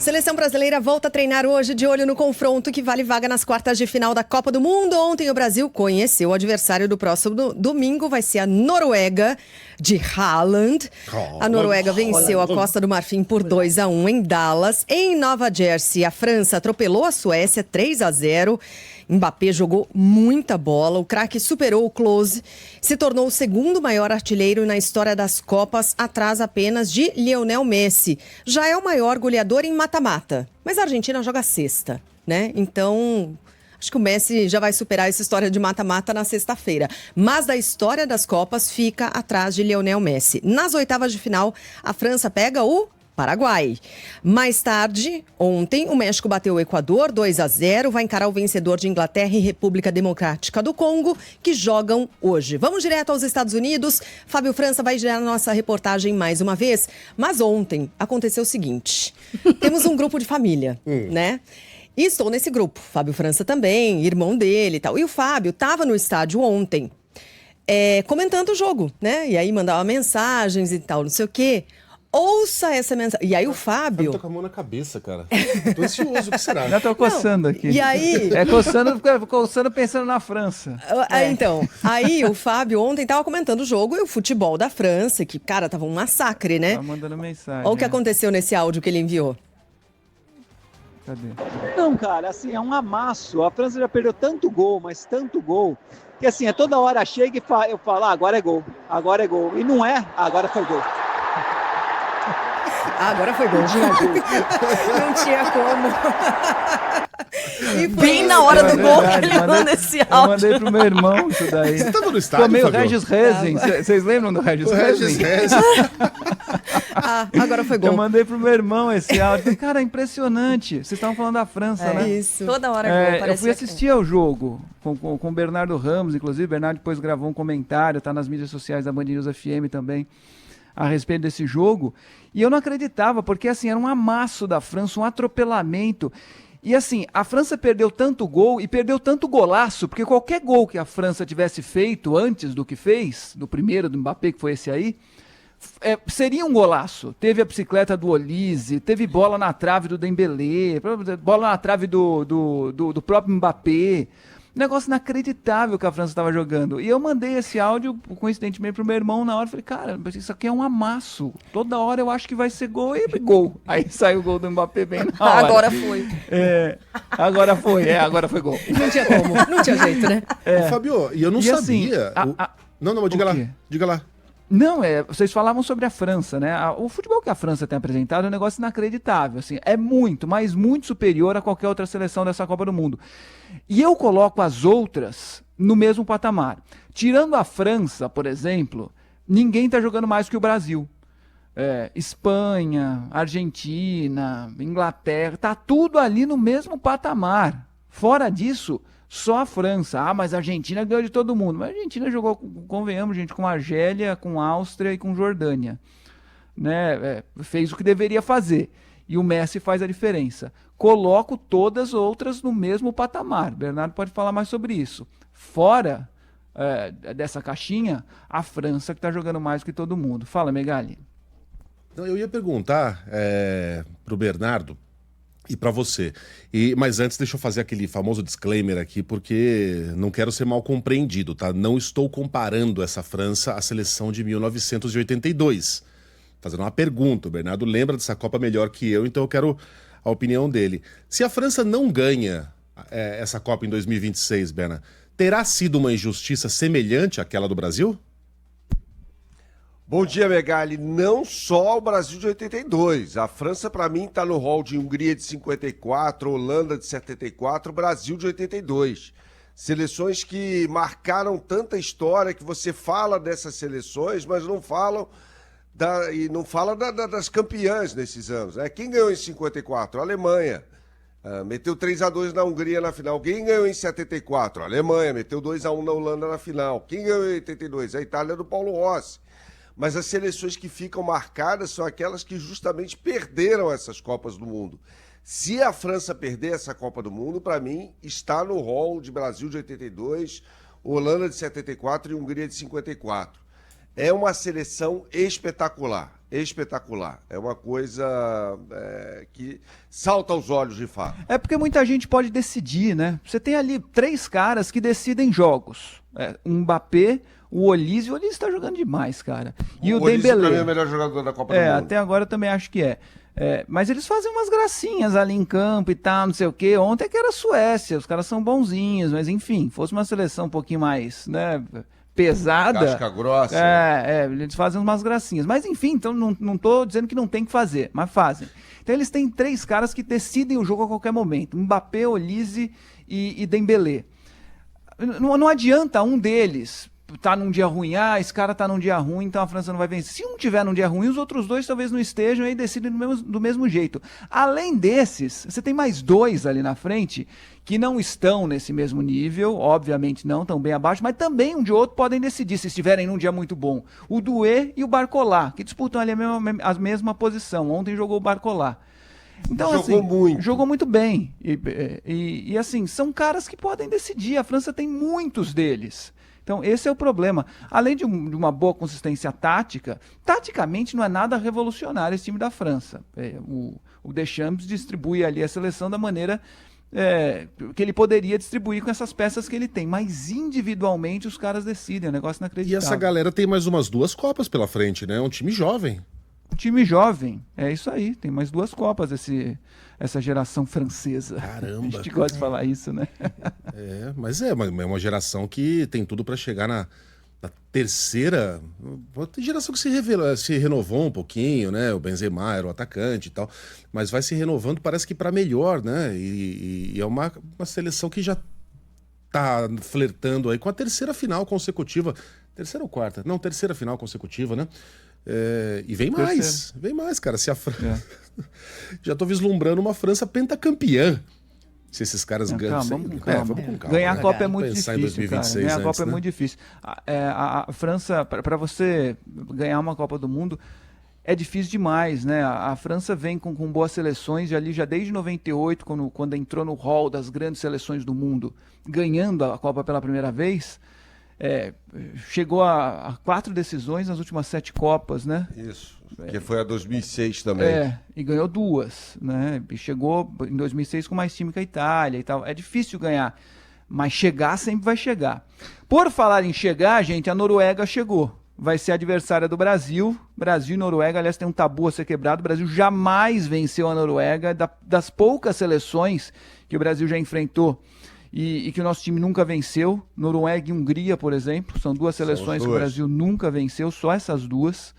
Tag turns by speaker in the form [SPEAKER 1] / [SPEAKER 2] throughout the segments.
[SPEAKER 1] Seleção brasileira volta a treinar hoje de olho no confronto que vale vaga nas quartas de final da Copa do Mundo. Ontem o Brasil conheceu o adversário do próximo domingo, vai ser a Noruega de Haaland. A Noruega venceu a Costa do Marfim por 2-1 em Dallas. Em Nova Jersey, a França atropelou a Suécia 3-0. Mbappé jogou muita bola, o craque superou o Klose, se tornou o segundo maior artilheiro na história das Copas, atrás apenas de Lionel Messi. Já é o maior goleador em mata-mata, mas a Argentina joga sexta, né? Então, acho que o Messi já vai superar essa história de mata-mata na sexta-feira. Mas da história das Copas fica atrás de Lionel Messi. Nas oitavas de final, a França pega o Paraguai. Mais tarde, ontem, o México bateu o Equador 2-0, vai encarar o vencedor de Inglaterra e República Democrática do Congo, que jogam hoje. Vamos direto aos Estados Unidos. Fábio França vai girar a nossa reportagem mais uma vez. Mas ontem aconteceu o seguinte: temos um grupo de família, né? E estou nesse grupo. Fábio França também, irmão dele e tal. E o Fábio estava no estádio ontem, comentando o jogo, né? E aí mandava mensagens e tal, não sei o quê. Ouça essa mensagem. E aí o Fábio...
[SPEAKER 2] Tá com a mão na cabeça, cara. Tô ansioso, o que será?
[SPEAKER 3] Já tô coçando aqui.
[SPEAKER 1] E aí...
[SPEAKER 3] coçando pensando na França.
[SPEAKER 1] Então, aí o Fábio ontem tava comentando o jogo e o futebol da França, que, cara, tava um massacre, né?
[SPEAKER 3] Tá mandando mensagem.
[SPEAKER 1] Olha o que aconteceu nesse áudio que ele enviou.
[SPEAKER 3] Cadê?
[SPEAKER 4] Não, cara, assim, é um amasso. A França já perdeu tanto gol, mas tanto gol, que assim, toda hora chega e eu falo, agora é gol, agora é gol. E não é, agora foi gol.
[SPEAKER 1] Agora foi gol. Não tinha como. E
[SPEAKER 5] bem na hora do gol que ele manda esse áudio.
[SPEAKER 3] Eu mandei pro meu irmão isso daí.
[SPEAKER 2] Você tava no estádio,
[SPEAKER 3] Tomei o
[SPEAKER 2] Fabio?
[SPEAKER 3] Regis Rezin. Vocês lembram do Regis Rezin?
[SPEAKER 1] Agora foi gol.
[SPEAKER 3] Eu mandei pro meu irmão esse áudio. Cara, é impressionante. Vocês estavam falando da França, né?
[SPEAKER 1] Isso.
[SPEAKER 5] Toda hora gol,
[SPEAKER 3] Eu
[SPEAKER 5] parecia
[SPEAKER 3] fui assistir ao jogo com o Bernardo Ramos, inclusive. O Bernardo depois gravou um comentário, tá nas mídias sociais da Band News FM também, a respeito desse jogo. E eu não acreditava, porque assim, era um amasso da França, um atropelamento. E assim, a França perdeu tanto gol e perdeu tanto golaço, porque qualquer gol que a França tivesse feito antes do que fez, do primeiro do Mbappé, que foi esse aí, seria um golaço. Teve a bicicleta do Olise, teve bola na trave do Dembélé, bola na trave do próprio Mbappé. Negócio inacreditável que a França estava jogando. E eu mandei esse áudio, coincidentemente, pro meu irmão na hora. Falei, cara, isso aqui é um amasso. Toda hora eu acho que vai ser gol e gol. Aí saiu o gol do Mbappé bem na hora.
[SPEAKER 5] Agora foi.
[SPEAKER 3] Agora foi gol.
[SPEAKER 1] Não tinha como, não tinha jeito, né?
[SPEAKER 2] Ô, Fabio, e eu não sabia. Não, diga lá. Diga lá.
[SPEAKER 3] Não, vocês falavam sobre a França, né? O futebol que a França tem apresentado é um negócio inacreditável, assim, é muito, mas muito superior a qualquer outra seleção dessa Copa do Mundo. E eu coloco as outras no mesmo patamar. Tirando a França, por exemplo, ninguém está jogando mais que o Brasil. Espanha, Argentina, Inglaterra, tá tudo ali no mesmo patamar. Fora disso, só a França. Mas a Argentina ganhou de todo mundo. Mas a Argentina jogou, convenhamos, gente, com Argélia, com Áustria e com Jordânia. Né? Fez o que deveria fazer. E o Messi faz a diferença. Coloco todas as outras no mesmo patamar. Bernardo pode falar mais sobre isso. Fora dessa caixinha, a França que está jogando mais que todo mundo. Fala, Megali.
[SPEAKER 2] Então, eu ia perguntar pro Bernardo e para você. Mas antes, deixa eu fazer aquele famoso disclaimer aqui, porque não quero ser mal compreendido, tá? Não estou comparando essa França à seleção de 1982. Fazendo uma pergunta, o Bernardo lembra dessa Copa melhor que eu, então eu quero a opinião dele. Se a França não ganha essa Copa em 2026, Berna, terá sido uma injustiça semelhante àquela do Brasil?
[SPEAKER 6] Bom dia, Megali. Não só o Brasil de 82. A França, para mim, está no rol de Hungria de 54, Holanda de 74, Brasil de 82. Seleções que marcaram tanta história que você fala dessas seleções, mas não falam das campeãs nesses anos. Né? Quem ganhou em 54? A Alemanha. Meteu 3-2 na Hungria na final. Quem ganhou em 74? A Alemanha. Meteu 2-1 na Holanda na final. Quem ganhou em 82? A Itália do Paulo Rossi. Mas as seleções que ficam marcadas são aquelas que justamente perderam essas Copas do Mundo. Se a França perder essa Copa do Mundo, para mim, está no rol de Brasil de 82, Holanda de 74 e Hungria de 54. É uma seleção espetacular. espetacular. É uma coisa que salta aos olhos de fato.
[SPEAKER 3] É porque muita gente pode decidir, né? Você tem ali 3 caras que decidem jogos. O Mbappé, o Olise está jogando demais, cara. E o
[SPEAKER 6] Olise,
[SPEAKER 3] Dembélé.
[SPEAKER 6] pra mim, é o melhor jogador da Copa do Mundo.
[SPEAKER 3] Até agora eu também acho que é. Mas eles fazem umas gracinhas ali em campo e tal, não sei o quê. Ontem que era a Suécia, os caras são bonzinhos, mas enfim, fosse uma seleção um pouquinho mais, né, pesada.
[SPEAKER 6] Casca grossa.
[SPEAKER 3] Eles fazem umas gracinhas. Mas enfim, então não tô dizendo que não tem que fazer, mas fazem. Então eles têm 3 caras que decidem o jogo a qualquer momento: Mbappé, Olise e Dembélé. Não adianta um deles tá num dia ruim, esse cara tá num dia ruim, então a França não vai vencer. Se um tiver num dia ruim, os outros 2 talvez não estejam e aí decidem do mesmo jeito. Além desses, você tem mais 2 ali na frente que não estão nesse mesmo nível, obviamente não, estão bem abaixo, mas também um de outro podem decidir se estiverem num dia muito bom. O Doué e o Barcola, que disputam ali a mesma posição. Ontem jogou o Barcola. Então, jogou muito bem. E assim, são caras que podem decidir. A França tem muitos deles. Então, esse é o problema. Além de uma boa consistência tática, taticamente não é nada revolucionário esse time da França. O Deschamps distribui ali a seleção da maneira que ele poderia distribuir com essas peças que ele tem. Mas individualmente os caras decidem, é um negócio inacreditável.
[SPEAKER 2] E essa galera tem mais umas 2 Copas pela frente, né? É um time jovem.
[SPEAKER 3] Time jovem, é isso aí. Tem mais 2 Copas essa geração francesa.
[SPEAKER 2] Caramba.
[SPEAKER 3] A gente gosta de falar isso, né?
[SPEAKER 2] Mas é uma geração que tem tudo para chegar na terceira. Uma geração que se renovou um pouquinho, né? O Benzema era o atacante e tal, mas vai se renovando, parece que para melhor, né? E é uma seleção que já tá flertando aí com a terceira final consecutiva. Terceira ou quarta? Não, terceira final consecutiva, né? E vem mais, cara. Se a França. Já tô vislumbrando uma França pentacampeã. Se esses caras ganham. Vamos com calma.
[SPEAKER 3] Ganhar a Copa é muito difícil.
[SPEAKER 2] 2026,
[SPEAKER 3] cara. Ganhar a Copa
[SPEAKER 2] né?
[SPEAKER 3] É muito difícil. A França, para você ganhar uma Copa do Mundo, é difícil demais, né? A França vem com boas seleções já desde 98, quando entrou no hall das grandes seleções do mundo, ganhando a Copa pela primeira vez. Chegou a 4 decisões nas últimas 7 Copas, né?
[SPEAKER 6] Isso, que foi a 2006 também.
[SPEAKER 3] E ganhou 2, né? E chegou em 2006 com mais time que a Itália e tal. É difícil ganhar, mas chegar sempre vai chegar. Por falar em chegar, gente, a Noruega chegou. Vai ser adversária do Brasil. Brasil e Noruega, aliás, tem um tabu a ser quebrado. O Brasil jamais venceu a Noruega. Das poucas seleções que o Brasil já enfrentou e que o nosso time nunca venceu, Noruega e Hungria, por exemplo, são 2 seleções que o Brasil nunca venceu, só essas 2,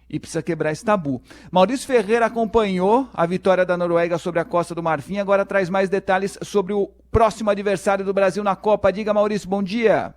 [SPEAKER 3] e precisa quebrar esse tabu. Maurício Ferreira acompanhou a vitória da Noruega sobre a Costa do Marfim, agora traz mais detalhes sobre o próximo adversário do Brasil na Copa. Diga, Maurício, bom dia.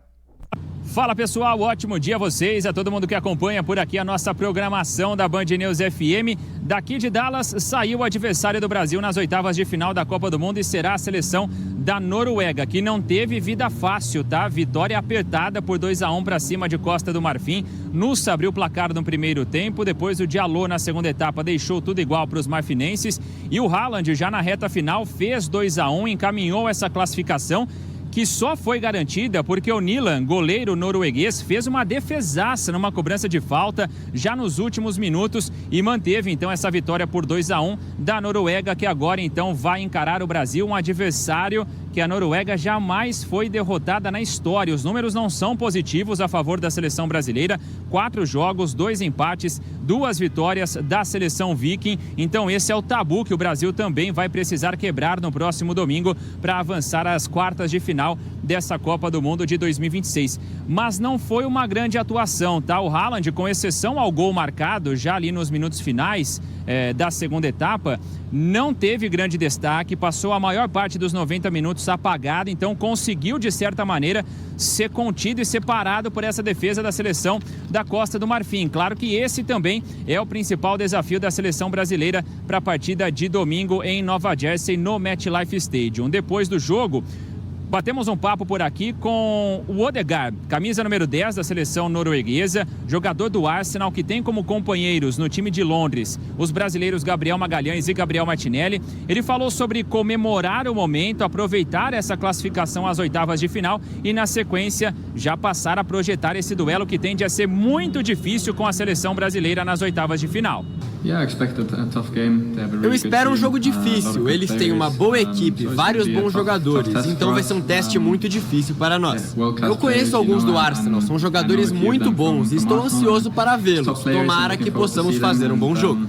[SPEAKER 7] Fala pessoal, ótimo dia a vocês, a todo mundo que acompanha por aqui a nossa programação da Band News FM. Daqui de Dallas saiu o adversário do Brasil nas oitavas de final da Copa do Mundo e será a seleção da Noruega, que não teve vida fácil, tá? Vitória apertada por 2-1 para cima de Costa do Marfim. Nussa abriu o placar no primeiro tempo, depois o Diallo na segunda etapa deixou tudo igual para os marfinenses e o Haaland já na reta final fez 2-1, encaminhou essa classificação, que só foi garantida porque o Nilan, goleiro norueguês, fez uma defesaça numa cobrança de falta já nos últimos minutos e manteve então essa vitória por 2-1 da Noruega, que agora então vai encarar o Brasil, um adversário que a Noruega jamais foi derrotada na história. Os números não são positivos a favor da seleção brasileira. 4 jogos, 2 empates, 2 vitórias da seleção Viking. Então esse é o tabu que o Brasil também vai precisar quebrar no próximo domingo para avançar às quartas de final dessa Copa do Mundo de 2026. Mas não foi uma grande atuação, tá? O Haaland, com exceção ao gol marcado já ali nos minutos finais da segunda etapa, não teve grande destaque, passou a maior parte dos 90 minutos apagado, então conseguiu de certa maneira ser contido e separado por essa defesa da seleção da Costa do Marfim. Claro que esse também é o principal desafio da seleção brasileira para a partida de domingo em Nova Jersey, no MetLife Stadium. Depois do jogo, batemos um papo por aqui com o Odegaard, camisa número 10 da seleção norueguesa, jogador do Arsenal, que tem como companheiros no time de Londres os brasileiros Gabriel Magalhães e Gabriel Martinelli. Ele falou sobre comemorar o momento, aproveitar essa classificação às oitavas de final e, na sequência, já passar a projetar esse duelo que tende a ser muito difícil com a seleção brasileira nas oitavas de final.
[SPEAKER 8] Eu espero um jogo difícil. Eles têm uma boa equipe, vários bons jogadores, então vai ser um teste muito difícil para nós. Eu conheço alguns do Arsenal, são jogadores muito bons e estou ansioso para vê-los. Tomara que possamos fazer um bom jogo.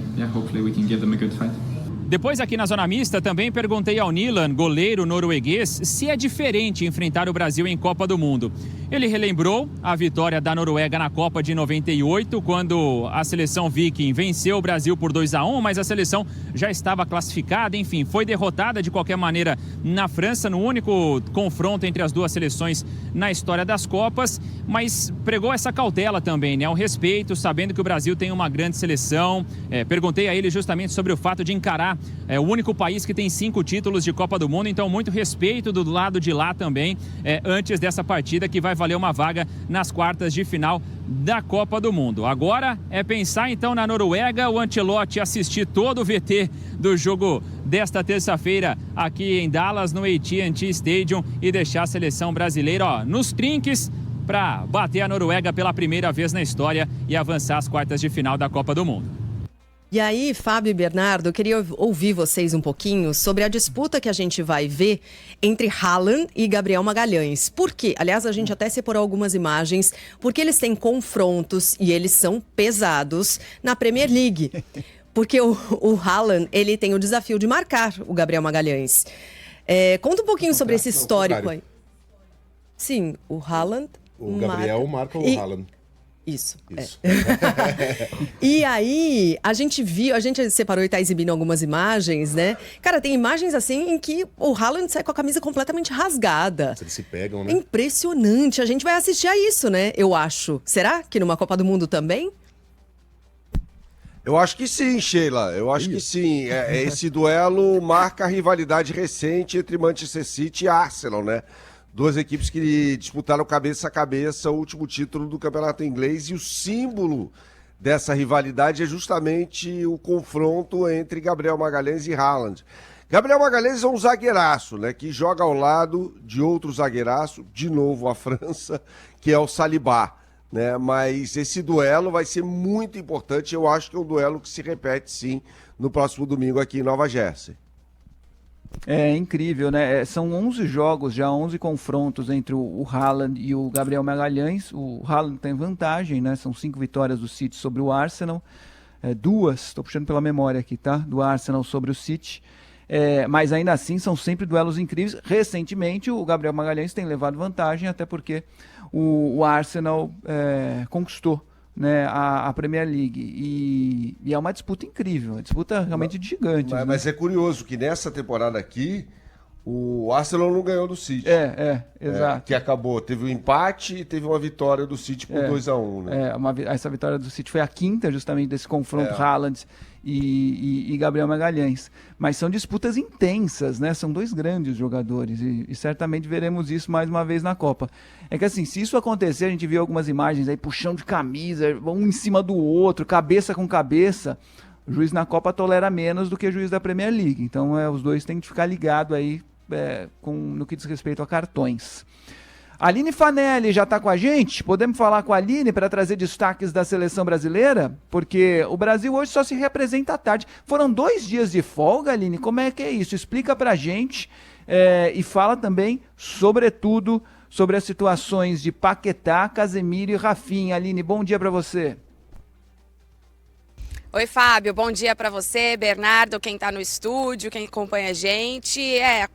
[SPEAKER 7] Depois, aqui na Zona Mista, também perguntei ao Nilan, goleiro norueguês, se é diferente enfrentar o Brasil em Copa do Mundo. Ele relembrou a vitória da Noruega na Copa de 98, quando a seleção viking venceu o Brasil por 2-1, mas a seleção já estava classificada, enfim, foi derrotada de qualquer maneira na França, no único confronto entre as duas seleções na história das Copas, mas pregou essa cautela também, né? O respeito, sabendo que o Brasil tem uma grande seleção. Perguntei a ele justamente sobre o fato de encarar o único país que tem 5 títulos de Copa do Mundo, então muito respeito do lado de lá também, antes dessa partida que vai valer uma vaga nas quartas de final da Copa do Mundo. Agora é pensar então na Noruega, o Ancelotti assistir todo o VT do jogo desta terça-feira aqui em Dallas, no AT&T Stadium, e deixar a seleção brasileira nos trinques para bater a Noruega pela primeira vez na história e avançar às quartas de final da Copa do Mundo.
[SPEAKER 1] E aí, Fábio e Bernardo, eu queria ouvir vocês um pouquinho sobre a disputa que a gente vai ver entre Haaland e Gabriel Magalhães. Por quê? Aliás, a gente até separou algumas imagens, porque eles têm confrontos e eles são pesados na Premier League. Porque o Haaland, ele tem o desafio de marcar o Gabriel Magalhães. Conta um pouquinho sobre esse histórico aí. Sim, o Haaland...
[SPEAKER 2] O Gabriel marca o Haaland.
[SPEAKER 1] Isso. E aí, a gente separou e tá exibindo algumas imagens, né? Cara, tem imagens assim em que o Haaland sai com a camisa completamente rasgada.
[SPEAKER 2] Eles se pegam, né?
[SPEAKER 1] Impressionante. A gente vai assistir a isso, né? Eu acho. Será que numa Copa do Mundo também?
[SPEAKER 6] Eu acho que sim, Sheila. Eu acho que sim. Esse duelo marca a rivalidade recente entre Manchester City e Arsenal, né? Duas equipes que disputaram cabeça a cabeça o último título do Campeonato Inglês, e o símbolo dessa rivalidade é justamente o confronto entre Gabriel Magalhães e Haaland. Gabriel Magalhães é um zagueiraço, né, que joga ao lado de outro zagueiraço, de novo a França, que é o Saliba, né? Mas esse duelo vai ser muito importante. Eu acho que é um duelo que se repete, sim, no próximo domingo aqui em Nova Jersey.
[SPEAKER 3] É incrível, né? São 11 jogos, já 11 confrontos entre o Haaland e o Gabriel Magalhães. O Haaland tem vantagem, né? São 5 vitórias do City sobre o Arsenal. 2, estou puxando pela memória aqui, tá? Do Arsenal sobre o City. Mas ainda assim são sempre duelos incríveis. Recentemente o Gabriel Magalhães tem levado vantagem, até porque o Arsenal conquistou, né, a Premier League, e é uma disputa incrível, uma disputa realmente de gigantes.
[SPEAKER 6] Mas é curioso que nessa temporada aqui o Arsenal não ganhou do City.
[SPEAKER 3] Exato.
[SPEAKER 6] Que acabou, teve um empate e teve uma vitória do City por 2-1, né?
[SPEAKER 3] Essa vitória do City foi a quinta justamente desse confronto Haaland e Gabriel Magalhães. Mas são disputas intensas, né? São 2 grandes jogadores e certamente veremos isso mais uma vez na Copa. É que assim, se isso acontecer, a gente viu algumas imagens aí, puxão de camisa, um em cima do outro, cabeça com cabeça. O juiz na Copa tolera menos do que o juiz da Premier League. Então os dois têm que ficar ligados aí no que diz respeito a cartões. Aline Fanelli já está com a gente? Podemos falar com a Aline para trazer destaques da seleção brasileira? Porque o Brasil hoje só se representa à tarde. Foram 2 dias de folga, Aline? Como é que é isso? Explica para a gente e fala também, sobretudo, sobre as situações de Paquetá, Casemiro e Rafinha. Aline, bom dia para você.
[SPEAKER 9] Oi, Fábio, bom dia para você, Bernardo, quem está no estúdio, quem acompanha a gente.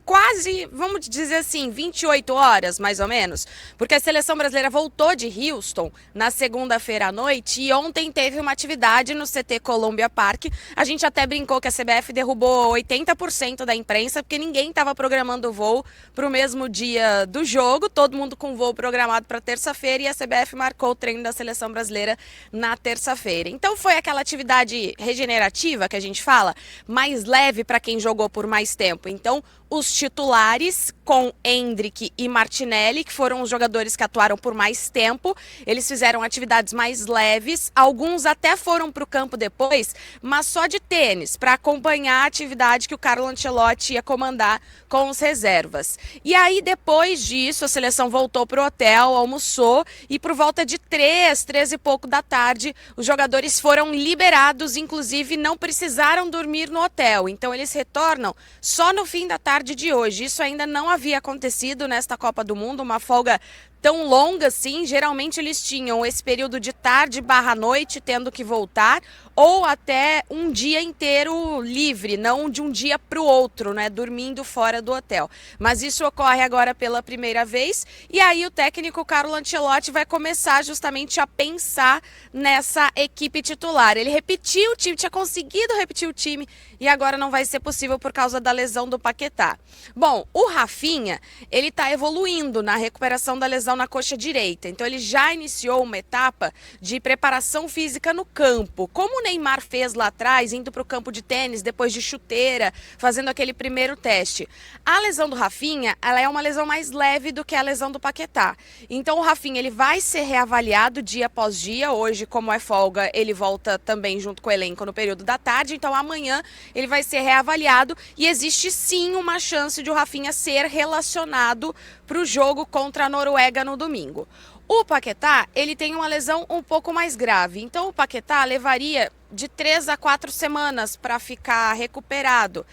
[SPEAKER 9] Quase, vamos dizer assim, 28 horas, mais ou menos, porque a seleção brasileira voltou de Houston na segunda-feira à noite e ontem teve uma atividade no CT Columbia Park. A gente até brincou que a CBF derrubou 80% da imprensa, porque ninguém estava programando o voo para o mesmo dia do jogo, todo mundo com voo programado para terça-feira, e a CBF marcou o treino da seleção brasileira na terça-feira. Então foi aquela atividade atividade regenerativa, que a gente fala, mais leve para quem jogou por mais tempo. Então, os titulares com Endrick e Martinelli, que foram os jogadores que atuaram por mais tempo, eles fizeram atividades mais leves, alguns até foram para o campo depois, mas só de tênis, para acompanhar a atividade que o Carlo Ancelotti ia comandar com os reservas. E aí, depois disso, a seleção voltou para o hotel, almoçou, e por volta de 3 e pouco da tarde, os jogadores foram liberados, inclusive não precisaram dormir no hotel, então eles retornam só no fim da tarde de hoje. Isso ainda não havia acontecido nesta Copa do Mundo, uma folga tão longa assim. Geralmente eles tinham esse período de tarde/noite tendo que voltar, ou até um dia inteiro livre, não de um dia para o outro, né, dormindo fora do hotel. Mas isso ocorre agora pela primeira vez, e aí o técnico Carlo Ancelotti vai começar justamente a pensar nessa equipe titular. Ele repetiu o time, tinha conseguido repetir o time, e agora não vai ser possível por causa da lesão do Paquetá. Bom, o Rafinha, ele está evoluindo na recuperação da lesão na coxa direita, então ele já iniciou uma etapa de preparação física no campo, como o Neymar fez lá atrás, indo para o campo de tênis, depois de chuteira, fazendo aquele primeiro teste. A lesão do Rafinha, ela é uma lesão mais leve do que a lesão do Paquetá. Então o Rafinha, ele vai ser reavaliado dia após dia. Hoje, como é folga, ele volta também junto com o elenco no período da tarde, então amanhã ele vai ser reavaliado, e existe sim uma chance de o Rafinha ser relacionado para o jogo contra a Noruega no domingo. O Paquetá, ele tem uma lesão um pouco mais grave, então o Paquetá levaria de 3 a 4 semanas para ficar recuperado,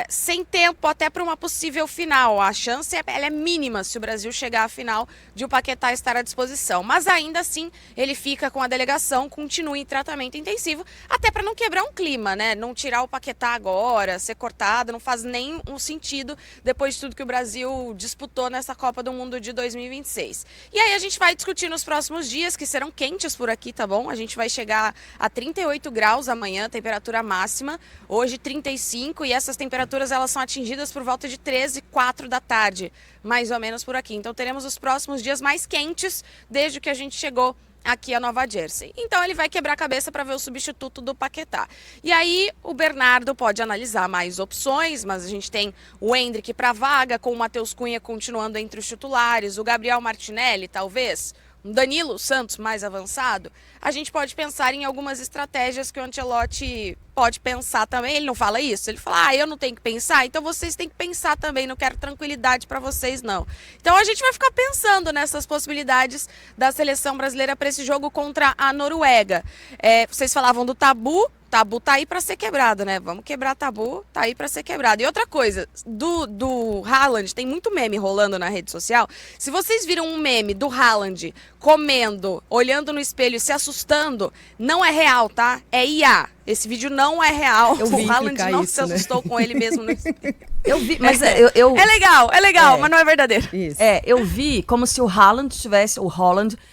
[SPEAKER 9] sem tempo até para uma possível final. A chance ela é mínima se o Brasil chegar à final de o Paquetá estar à disposição, mas ainda assim ele fica com a delegação, continua em tratamento intensivo, até para não quebrar um clima, né? Não tirar o Paquetá agora, ser cortado, não faz nem um sentido depois de tudo que o Brasil disputou nessa Copa do Mundo de 2026. E aí a gente vai discutir nos próximos dias, que serão quentes por aqui, tá bom? A gente vai chegar a 38 graus amanhã, temperatura máxima, hoje 35, e essas temperaturas elas são atingidas por volta de 4 da tarde, mais ou menos por aqui. Então teremos os próximos dias mais quentes desde que a gente chegou aqui a Nova Jersey. Então ele vai quebrar a cabeça para ver o substituto do Paquetá. E aí o Bernardo pode analisar mais opções, mas a gente tem o Endrick para vaga, com o Matheus Cunha continuando entre os titulares, o Gabriel Martinelli, talvez, um Danilo Santos mais avançado. A gente pode pensar em algumas estratégias que o Ancelotti pode pensar também. Ele não fala isso, ele fala, eu não tenho que pensar, então vocês têm que pensar também, não quero tranquilidade para vocês não. Então a gente vai ficar pensando nessas possibilidades da seleção brasileira para esse jogo contra a Noruega. Vocês falavam do tabu tá aí para ser quebrado, né? Vamos quebrar tabu, tá aí para ser quebrado. E outra coisa, do Haaland, tem muito meme rolando na rede social. Se vocês viram um meme do Haaland comendo, olhando no espelho, se assustando, não é real, tá? É IA. Esse vídeo não é real. O Haaland não se assustou com ele mesmo no espelho.
[SPEAKER 5] Eu vi, mas
[SPEAKER 9] É legal, mas não é verdadeiro.
[SPEAKER 5] Isso. Eu vi como se o Haaland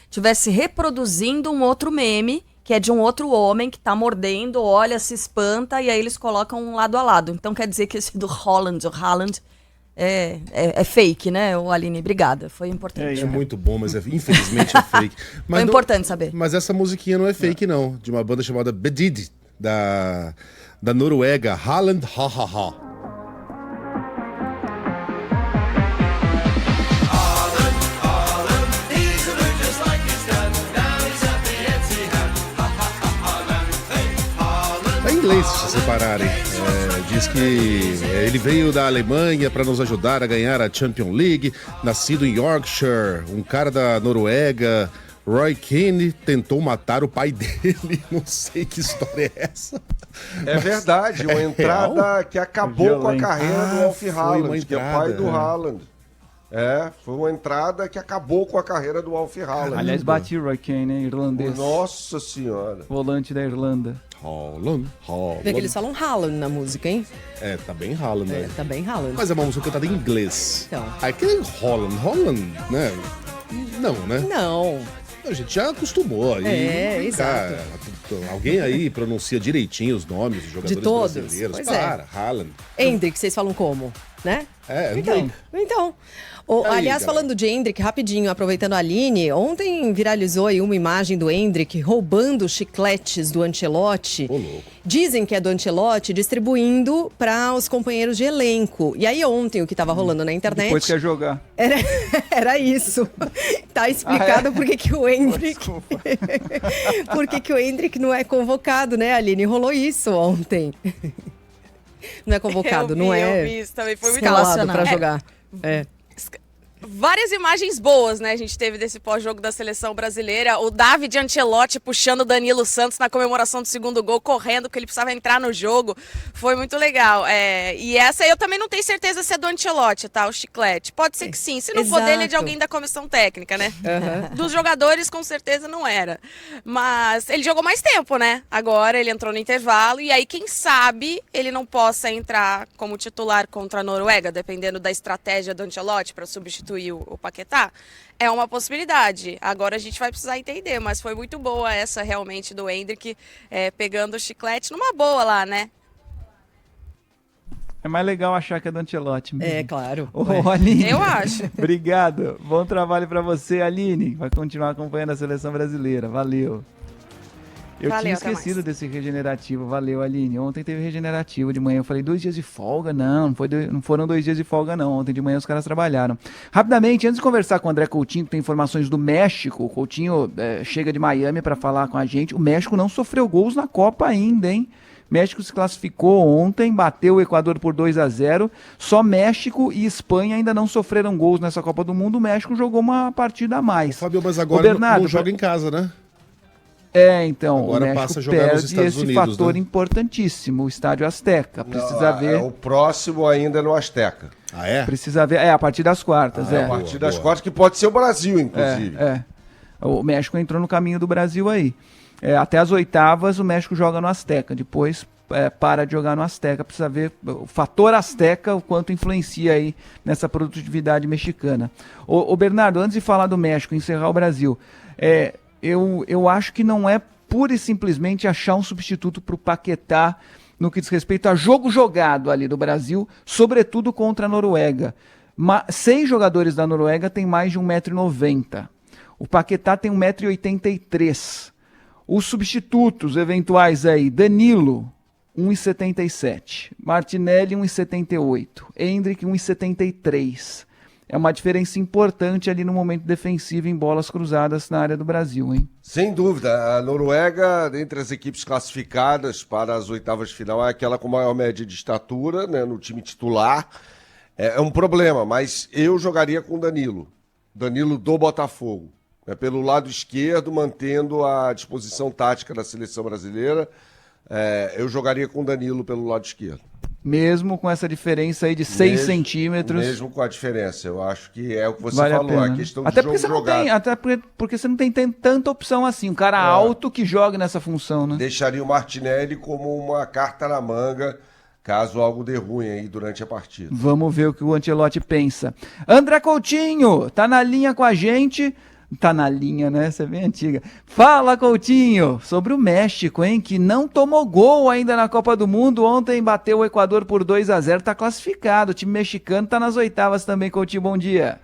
[SPEAKER 5] tivesse reproduzindo um outro meme, que é de um outro homem que tá mordendo, olha, se espanta, e aí eles colocam um lado a lado. Então quer dizer que esse do Haaland é fake, né, Aline? Obrigada, foi importante.
[SPEAKER 2] É muito bom, mas infelizmente é fake. Mas
[SPEAKER 5] foi importante saber.
[SPEAKER 2] Mas essa musiquinha não é fake, não. De uma banda chamada Bedid, da Noruega, Haaland, ha ha ha. Inglês, se separarem. Diz que ele veio da Alemanha para nos ajudar a ganhar a Champions League, nascido em Yorkshire, um cara da Noruega. Roy Keane tentou matar o pai dele. Não sei que história é essa.
[SPEAKER 6] É verdade, uma entrada que acabou com a carreira do Alf Haaland, que é o pai do Haaland. Foi uma entrada que acabou com a carreira do Alf Haaland.
[SPEAKER 3] Aliás, bati o Roy Keane, irlandês.
[SPEAKER 6] Nossa senhora.
[SPEAKER 3] Volante da Irlanda.
[SPEAKER 2] Haaland.
[SPEAKER 1] Vê que eles falam Haaland na música, hein?
[SPEAKER 2] Tá bem Haaland, né?
[SPEAKER 1] Tá bem Haaland.
[SPEAKER 2] Mas é uma música cantada em inglês.
[SPEAKER 1] Então.
[SPEAKER 2] Aquele Holland, né? Não, né?
[SPEAKER 1] Não.
[SPEAKER 2] A gente já acostumou aí.
[SPEAKER 1] Exato.
[SPEAKER 2] Alguém aí pronuncia direitinho os nomes dos jogadores
[SPEAKER 1] de todos
[SPEAKER 2] brasileiros.
[SPEAKER 1] Pois
[SPEAKER 2] Haaland.
[SPEAKER 1] Endrick, vocês falam como? né?
[SPEAKER 2] Então.
[SPEAKER 1] Aliás, falando de Endrick, rapidinho, aproveitando a Aline, ontem viralizou aí uma imagem do Endrick roubando chicletes do Ancelotti. Dizem que é do Ancelotti, distribuindo para os companheiros de elenco. E aí ontem o que estava rolando na internet...
[SPEAKER 3] Depois quer jogar.
[SPEAKER 1] Era isso. Tá explicado por que o Endrick... por que o Endrick não é convocado, né, Aline? Rolou isso ontem. Não é convocado, não é...
[SPEAKER 9] Eu vi isso também, foi muito
[SPEAKER 1] escalado para jogar.
[SPEAKER 9] Várias imagens boas, né? A gente teve desse pós-jogo da seleção brasileira. O David Ancelotti puxando o Danilo Santos na comemoração do segundo gol, correndo, porque ele precisava entrar no jogo. Foi muito legal. E essa eu também não tenho certeza se é do Ancelotti, tá? O chiclete. Pode ser que sim. Se não for dele, é de alguém da comissão técnica, né? Dos jogadores, com certeza não era. Mas ele jogou mais tempo, né? Agora ele entrou no intervalo. E aí, quem sabe, ele não possa entrar como titular contra a Noruega, dependendo da estratégia do Ancelotti para substituir o Paquetá, é uma possibilidade. Agora a gente vai precisar entender, mas foi muito boa essa realmente do Endrick pegando o chiclete numa boa lá, né?
[SPEAKER 3] É mais legal achar que é do Ancelotti mesmo.
[SPEAKER 1] É, claro.
[SPEAKER 3] Aline,
[SPEAKER 9] eu acho.
[SPEAKER 3] Obrigado. Bom trabalho para você, Aline. Vai continuar acompanhando a seleção brasileira. Valeu. Eu tinha esquecido desse regenerativo. Valeu, Aline. Ontem teve regenerativo de manhã. Eu falei, 2 dias de folga? Não foram 2 dias de folga, não. Ontem de manhã os caras trabalharam. Rapidamente, antes de conversar com o André Coutinho, que tem informações do México, o Coutinho chega de Miami para falar com a gente. O México não sofreu gols na Copa ainda, hein? México se classificou ontem, bateu o Equador por 2-0. Só México e Espanha ainda não sofreram gols nessa Copa do Mundo. O México jogou uma partida a mais.
[SPEAKER 2] Fábio, mas agora não joga em casa, né?
[SPEAKER 3] Então,
[SPEAKER 2] agora
[SPEAKER 3] o México
[SPEAKER 2] passa a jogar nos
[SPEAKER 3] perde
[SPEAKER 2] Estados
[SPEAKER 3] esse
[SPEAKER 2] Unidos,
[SPEAKER 3] fator
[SPEAKER 2] né?
[SPEAKER 3] importantíssimo, o Estádio Azteca. Precisa ver.
[SPEAKER 6] O próximo ainda é no Azteca.
[SPEAKER 2] Ah, é?
[SPEAKER 3] Precisa ver. A partir das quartas.
[SPEAKER 6] A partir das quartas, que pode ser o Brasil, inclusive.
[SPEAKER 3] O México entrou no caminho do Brasil aí. Até as oitavas, o México joga no Azteca. Depois para de jogar no Azteca. Precisa ver o fator Azteca, o quanto influencia aí nessa produtividade mexicana. Ô Bernardo, antes de falar do México, encerrar o Brasil, eu acho que não é pura e simplesmente achar um substituto para o Paquetá no que diz respeito a jogo jogado ali do Brasil, sobretudo contra a Noruega. 6 jogadores da Noruega têm mais de 1,90 m. O Paquetá tem 1,83 m. Os substitutos eventuais aí, Danilo, 1,77 m. Martinelli, 1,78 m. Endrick, 1,73 m. É uma diferença importante ali no momento defensivo em bolas cruzadas na área do Brasil, hein?
[SPEAKER 6] Sem dúvida. A Noruega, entre as equipes classificadas para as oitavas de final, é aquela com maior média de estatura, né, no time titular. É um problema, mas eu jogaria com Danilo. Danilo do Botafogo. Pelo lado esquerdo, mantendo a disposição tática da seleção brasileira, eu jogaria com Danilo pelo lado esquerdo.
[SPEAKER 3] Mesmo com essa diferença aí de 6 centímetros.
[SPEAKER 6] Mesmo com a diferença, eu acho que é o que você
[SPEAKER 3] vale
[SPEAKER 6] falou, a questão de jogo jogado.
[SPEAKER 3] Até porque você não tem tanta opção assim, um cara alto que joga nessa função, né?
[SPEAKER 6] Deixaria o Martinelli como uma carta na manga, caso algo dê ruim aí durante a partida.
[SPEAKER 3] Vamos ver o que o Ancelotti pensa. André Coutinho, tá na linha com a gente. Tá na linha, né? Essa é bem antiga. Fala, Coutinho, sobre o México, hein? Que não tomou gol ainda na Copa do Mundo. Ontem bateu o Equador por 2-0, tá classificado. O time mexicano tá nas oitavas também, Coutinho. Bom dia.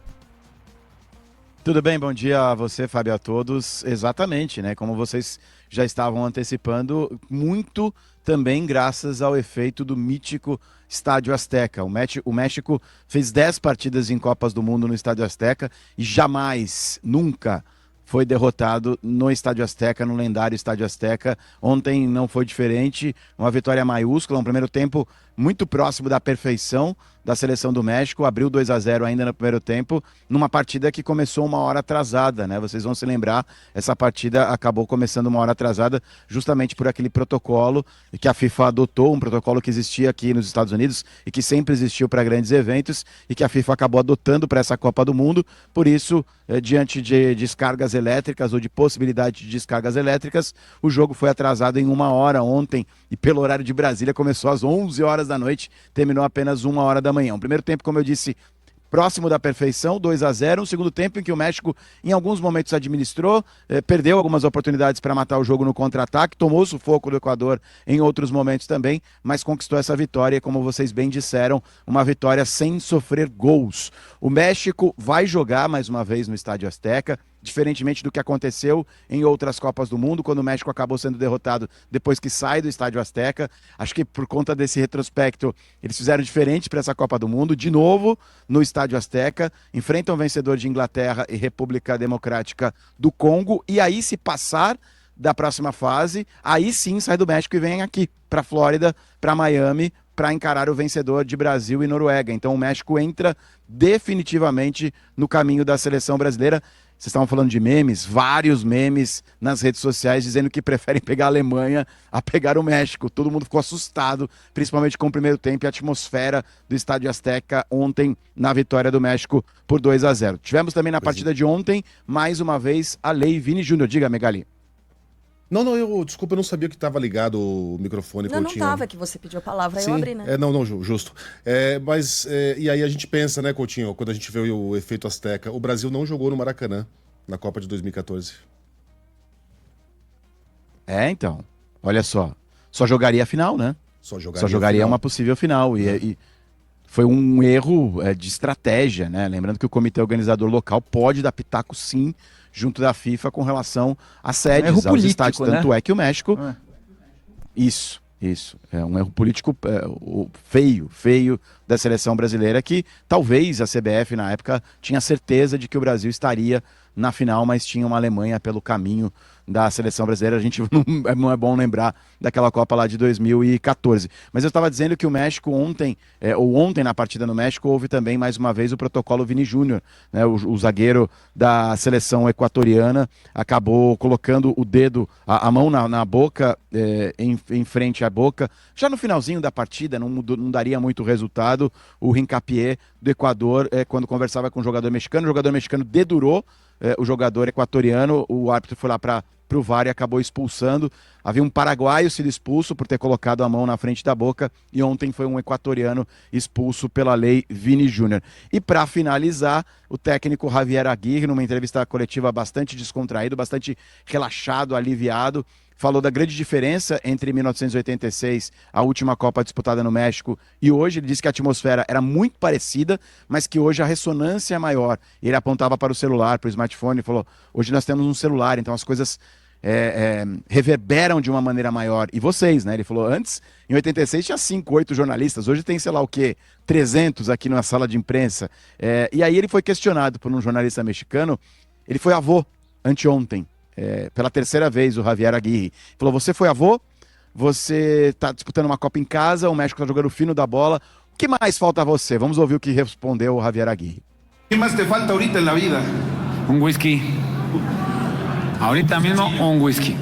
[SPEAKER 10] Tudo bem, bom dia a você, Fábio, a todos. Exatamente, né? Como vocês já estavam antecipando, muito também graças ao efeito do mítico Estádio Azteca. O México fez 10 partidas em Copas do Mundo no Estádio Azteca e jamais, nunca foi derrotado no Estádio Azteca, no lendário Estádio Azteca. Ontem não foi diferente, uma vitória maiúscula, um primeiro tempo muito próximo da perfeição da seleção do México, abriu 2-0 ainda no primeiro tempo, numa partida que começou uma hora atrasada, né? Vocês vão se lembrar, essa partida acabou começando uma hora atrasada justamente por aquele protocolo que a FIFA adotou, um protocolo que existia aqui nos Estados Unidos e que sempre existiu para grandes eventos e que a FIFA acabou adotando para essa Copa do Mundo. Por isso, diante de descargas elétricas ou de possibilidade de descargas elétricas, o jogo foi atrasado em 1 hora ontem e pelo horário de Brasília começou às 11 horas da noite, terminou apenas 1 hora da manhã. O primeiro tempo, como eu disse, próximo da perfeição, 2-0, um segundo tempo em que o México em alguns momentos administrou, perdeu algumas oportunidades para matar o jogo no contra-ataque, tomou o sufoco do Equador em outros momentos também, mas conquistou essa vitória, como vocês bem disseram, uma vitória sem sofrer gols. O México vai jogar mais uma vez no Estádio Azteca, diferentemente do que aconteceu em outras Copas do Mundo, quando o México acabou sendo derrotado depois que sai do Estádio Azteca. Acho que por conta desse retrospecto, eles fizeram diferente para essa Copa do Mundo. De novo, no Estádio Azteca, enfrentam o vencedor de Inglaterra e República Democrática do Congo, e aí se passar da próxima fase, aí sim sai do México e vem aqui para Flórida, para Miami, para encarar o vencedor de Brasil e Noruega. Então o México entra definitivamente no caminho da seleção brasileira. Vocês estavam falando de memes, vários memes nas redes sociais dizendo que preferem pegar a Alemanha a pegar o México. Todo mundo ficou assustado, principalmente com o primeiro tempo e a atmosfera do Estádio Azteca ontem na vitória do México por 2-0. Tivemos também na partida de ontem, mais uma vez, a lei Vini Júnior. Diga, Megali.
[SPEAKER 2] Desculpa, eu não sabia que estava ligado o microfone.
[SPEAKER 5] Não estava, que você pediu a palavra,
[SPEAKER 2] Sim,
[SPEAKER 5] eu abri, né?
[SPEAKER 2] Justo. E aí a gente pensa, né, Coutinho, quando a gente vê o efeito Azteca, o Brasil não jogou no Maracanã na Copa de 2014.
[SPEAKER 10] Então, olha só jogaria a final, né? Só jogaria uma possível final, e foi um erro de estratégia, né? Lembrando que o comitê organizador local pode dar pitaco sim, junto da FIFA, com relação a sedes aos político, estádios. Né? Tanto é que o México... Isso. É um erro político feio da seleção brasileira, que talvez a CBF, na época, tinha certeza de que o Brasil estaria na final, mas tinha uma Alemanha pelo caminho da seleção brasileira. A gente não é bom lembrar daquela Copa lá de 2014. Mas eu estava dizendo que o México ontem na partida no México, houve também mais uma vez o protocolo Vini Júnior, né? O zagueiro da seleção equatoriana acabou colocando o dedo, a mão na boca, em frente à boca. Já no finalzinho da partida, não daria muito resultado. O Hincapié do Equador, quando conversava com o jogador mexicano dedurou o jogador equatoriano. O árbitro foi lá para o VAR e acabou expulsando. Havia um paraguaio sido expulso por ter colocado a mão na frente da boca, e ontem foi um equatoriano expulso pela lei Vini Júnior. E para finalizar, o técnico Javier Aguirre, numa entrevista coletiva bastante descontraído, bastante relaxado, aliviado, falou da grande diferença entre 1986, a última Copa disputada no México, e hoje. Ele disse que a atmosfera era muito parecida, mas que hoje a ressonância é maior. E ele apontava para o celular, para o smartphone, e falou: hoje nós temos um celular, então as coisas reverberam de uma maneira maior. E vocês, né? Ele falou, antes, em 86, tinha 5, 8 jornalistas, hoje tem, sei lá o quê, 300 aqui na sala de imprensa. E aí ele foi questionado por um jornalista mexicano. Ele foi avô anteontem. Pela terceira vez, o Javier Aguirre falou: você foi avô, você está disputando uma Copa em casa, o México está jogando fino da bola, o que mais falta a você? Vamos ouvir o que respondeu o Javier Aguirre.
[SPEAKER 11] O que mais te falta ahorita na vida?
[SPEAKER 12] Whisky. Ahorita mismo whisky.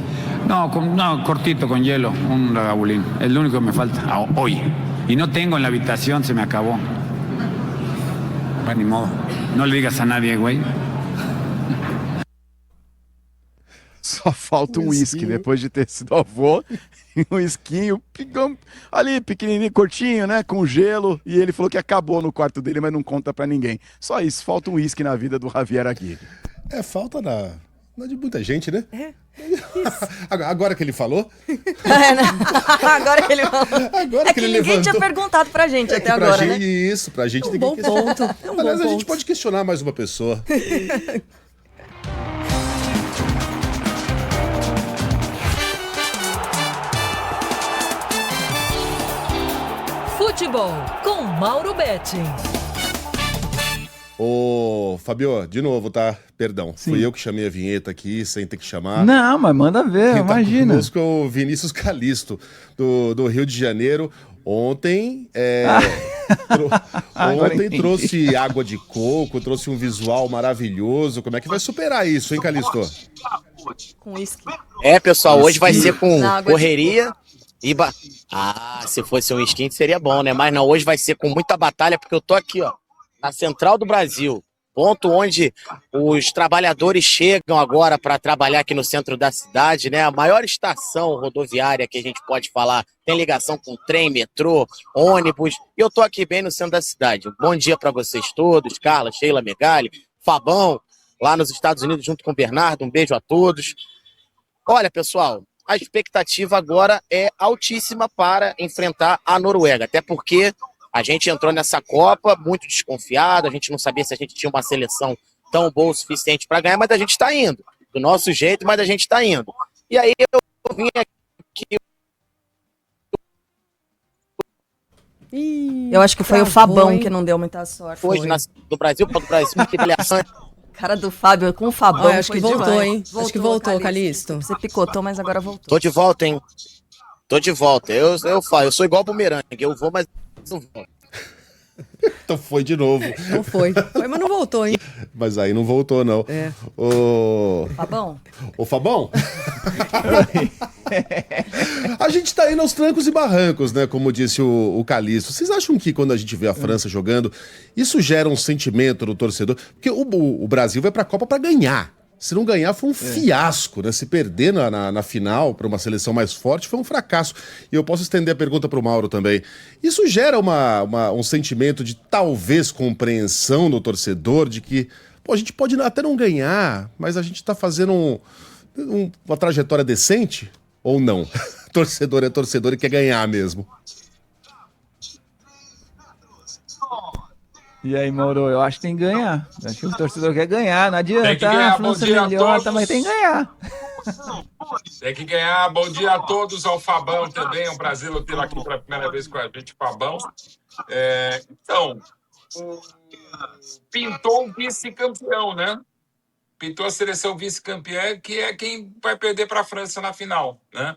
[SPEAKER 12] No, cortito, con hielo, Lagavulin. Es lo único que me falta hoy. Y no tengo en la habitación, se me acabó. Bueno, ni modo. No le digas a nadie, güey.
[SPEAKER 10] Só falta um uísque, depois de ter sido avô, um uísquinho, ali pequenininho, curtinho, né, com gelo, e ele falou que acabou no quarto dele, mas não conta pra ninguém. Só isso, falta um uísque na vida do Javier Aguirre.
[SPEAKER 2] Falta de muita gente, né? Agora que ele falou?
[SPEAKER 5] Agora que ele falou.
[SPEAKER 2] Agora que ele
[SPEAKER 5] ninguém
[SPEAKER 2] levantou.
[SPEAKER 5] Tinha perguntado pra gente até agora, né?
[SPEAKER 2] Isso, pra gente tem que
[SPEAKER 1] questionar.
[SPEAKER 2] Aliás, a gente pode questionar mais uma pessoa.
[SPEAKER 13] Futebol com Mauro Betting.
[SPEAKER 2] Ô, Fabio, de novo, tá? Perdão.
[SPEAKER 3] Sim.
[SPEAKER 2] Fui eu que chamei a vinheta aqui, sem ter que chamar.
[SPEAKER 3] Não, mas manda ver,
[SPEAKER 2] Quem
[SPEAKER 3] imagina.
[SPEAKER 2] Tá conosco é o Vinícius Calisto, do Rio de Janeiro. Ontem, ontem trouxe água de coco, trouxe um visual maravilhoso. Como é que vai superar isso, hein, Calisto?
[SPEAKER 5] Com uísque.
[SPEAKER 14] Pessoal, hoje vai ser com correria e... se fosse um skin seria bom, né? Mas não, hoje vai ser com muita batalha, porque eu tô aqui, ó, na Central do Brasil. ponto onde os trabalhadores chegam agora para trabalhar aqui no centro da cidade, né? A maior estação rodoviária que a gente pode falar, tem ligação com trem, metrô, ônibus, e eu tô aqui bem no centro da cidade. Bom dia para vocês todos, Carla, Sheila, Megali, Fabão, lá nos Estados Unidos junto com o Bernardo, um beijo a todos. Olha, pessoal, a expectativa agora é altíssima para enfrentar a Noruega, até porque a gente entrou nessa Copa muito desconfiado, a gente não sabia se a gente tinha uma seleção tão boa o suficiente para ganhar, mas a gente está indo. Do nosso jeito, mas a gente está indo. E aí eu vim aqui...
[SPEAKER 5] Eu acho que foi o Fabão que não deu muita sorte.
[SPEAKER 14] Hoje do Brasil para o Brasil, que avaliação...
[SPEAKER 5] Cara do Fábio com o Fabão.
[SPEAKER 1] Acho que voltou,
[SPEAKER 5] demais.
[SPEAKER 1] hein? Acho que voltou, Calixto.
[SPEAKER 5] Você picotou, mas agora voltou.
[SPEAKER 14] Tô de volta, hein? Tô de volta. Eu sou igual o bumerangue. Eu vou, mas não vou.
[SPEAKER 2] Então foi de novo.
[SPEAKER 1] Não foi. Foi, mas não voltou, hein?
[SPEAKER 2] Mas aí não voltou, não.
[SPEAKER 1] É.
[SPEAKER 5] Fabão?
[SPEAKER 2] Ô, Fabão? A gente tá indo aos trancos e barrancos, né? Como disse o Calixto. Vocês acham que quando a gente vê a França jogando, isso gera um sentimento no torcedor? Porque o Brasil vai pra Copa pra ganhar. Se não ganhar, foi um fiasco, né? Se perder na final para uma seleção mais forte, foi um fracasso. E eu posso estender a pergunta para o Mauro também. Isso gera um sentimento de talvez compreensão no torcedor, de que a gente pode até não ganhar, mas a gente está fazendo uma trajetória decente? Ou não? Torcedor é torcedor e quer ganhar mesmo.
[SPEAKER 3] E aí, Mauro, eu acho que tem que ganhar. Eu acho que o torcedor quer ganhar, não adianta.
[SPEAKER 15] Tem que ganhar.
[SPEAKER 3] A França é melhor, mas tem que ganhar.
[SPEAKER 15] Tem que ganhar. Bom dia a todos, ao Fabão também. É um prazer tê-lo aqui pela primeira vez com a gente, Fabão. Então, pintou um vice-campeão, né? Pintou a seleção vice-campeã, que é quem vai perder para a França na final, né?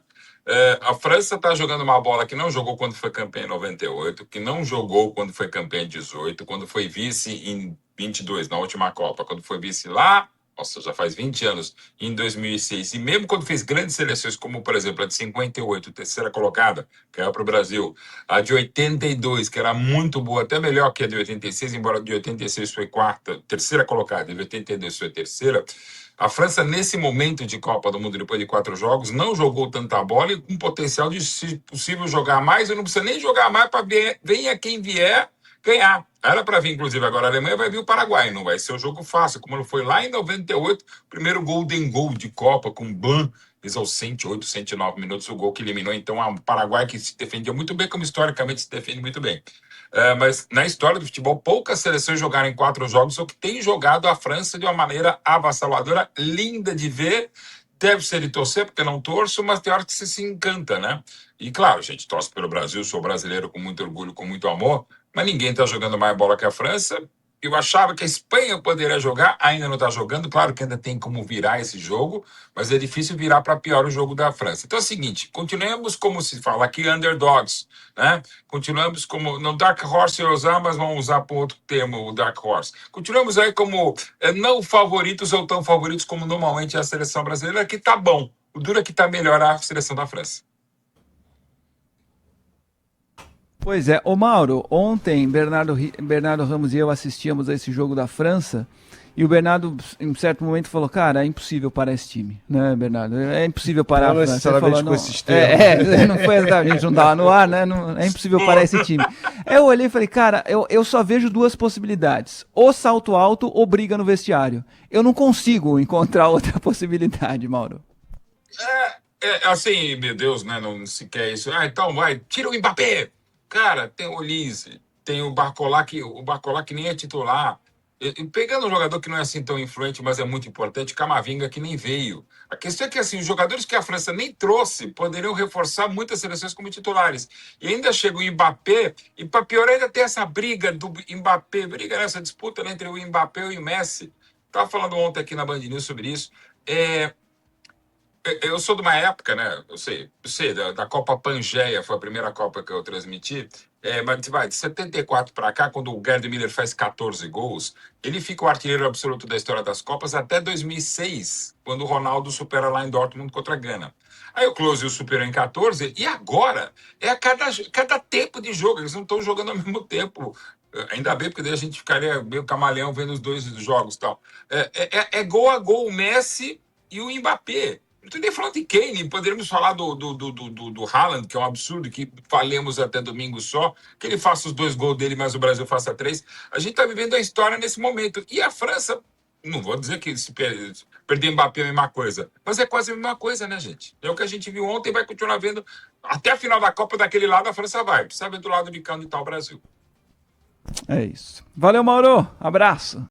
[SPEAKER 15] A França está jogando uma bola que não jogou quando foi campeã em 98, que não jogou quando foi campeã em 18, quando foi vice em 22, na última Copa, quando foi vice lá, nossa, já faz 20 anos, em 2006. E mesmo quando fez grandes seleções, como, por exemplo, a de 58, terceira colocada, que era para o Brasil, a de 82, que era muito boa, até melhor que a de 86, embora a de 86 foi terceira colocada, e de 82 foi terceira. A França, nesse momento de Copa do Mundo, depois de 4 jogos, não jogou tanta bola e com potencial de, se possível, jogar mais. E não precisa nem jogar mais para venha quem vier ganhar. Era para vir, inclusive, agora a Alemanha vai vir o Paraguai. Não vai ser um jogo fácil, como não foi lá em 98, primeiro Golden Goal de Copa com Ban. Fez aos 108, 109 minutos o gol que eliminou, então, o Paraguai, que se defendia muito bem, como historicamente se defende muito bem. Mas na história do futebol, poucas seleções jogaram em 4 jogos, o que tem jogado a França de uma maneira avassaladora, linda de ver. Deve ser de torcer, porque não torço, mas tem hora que você se encanta, né? E claro, a gente torce pelo Brasil, sou brasileiro com muito orgulho, com muito amor, mas ninguém está jogando mais bola que a França. Eu achava que a Espanha poderia jogar, ainda não está jogando. Claro que ainda tem como virar esse jogo, mas é difícil virar para pior o jogo da França. Então é o seguinte, continuemos como se fala aqui, underdogs, né? Continuamos como, no Dark Horse eu usar, mas vamos usar por outro termo, o Dark Horse. Continuamos aí como não favoritos ou tão favoritos como normalmente é a seleção brasileira, que tá bom. O duro é que tá melhor a seleção da França.
[SPEAKER 3] Pois é, ô Mauro, ontem Bernardo Ramos e eu assistíamos a esse jogo da França e o Bernardo, em um certo momento, falou, cara, é impossível parar esse time, né, Bernardo? É impossível parar
[SPEAKER 10] não
[SPEAKER 3] a França. Ele falou,
[SPEAKER 10] com esses termos.
[SPEAKER 3] Não foi a gente não tava no ar, né? É impossível parar esse time. Eu olhei e falei, cara, eu só vejo 2 possibilidades, ou salto alto ou briga no vestiário. Eu não consigo encontrar outra possibilidade, Mauro.
[SPEAKER 15] Assim, meu Deus, né? Não se quer isso. Então vai, tira o Mbappé. Cara, tem o Olise, tem o Barcola que nem é titular. Pegando um jogador que não é assim tão influente, mas é muito importante, Camavinga, que nem veio. A questão é que assim, os jogadores que a França nem trouxe poderiam reforçar muitas seleções como titulares. E ainda chega o Mbappé, e para pior ainda tem essa briga do Mbappé, nessa disputa, né, entre o Mbappé e o Messi. Estava falando ontem aqui na Band News sobre isso. Eu sou de uma época, né? Eu sei da Copa Pangeia, foi a primeira Copa que eu transmiti. Mas vai, de 74 para cá, quando o Gerd Müller faz 14 gols, ele fica o artilheiro absoluto da história das Copas até 2006, quando o Ronaldo supera lá em Dortmund contra a Gana. Aí o Klose o superou em 14, e agora é a cada tempo de jogo, eles não estão jogando ao mesmo tempo. Ainda bem, porque daí a gente ficaria meio camaleão vendo os dois jogos e tal. É gol a gol o Messi e o Mbappé. Não estou nem falando de Kane, poderíamos falar do Haaland, que é um absurdo, que falemos até domingo só, que ele faça os 2 gols dele, mas o Brasil faça 3. A gente está vivendo a história nesse momento. E a França, não vou dizer que se perder Mbappé é a mesma coisa, mas é quase a mesma coisa, né, gente? É o que a gente viu ontem e vai continuar vendo. Até a final da Copa, daquele lado, a França vai. Precisa ver do lado de cá onde está o Brasil.
[SPEAKER 3] É isso. Valeu, Mauro. Abraço.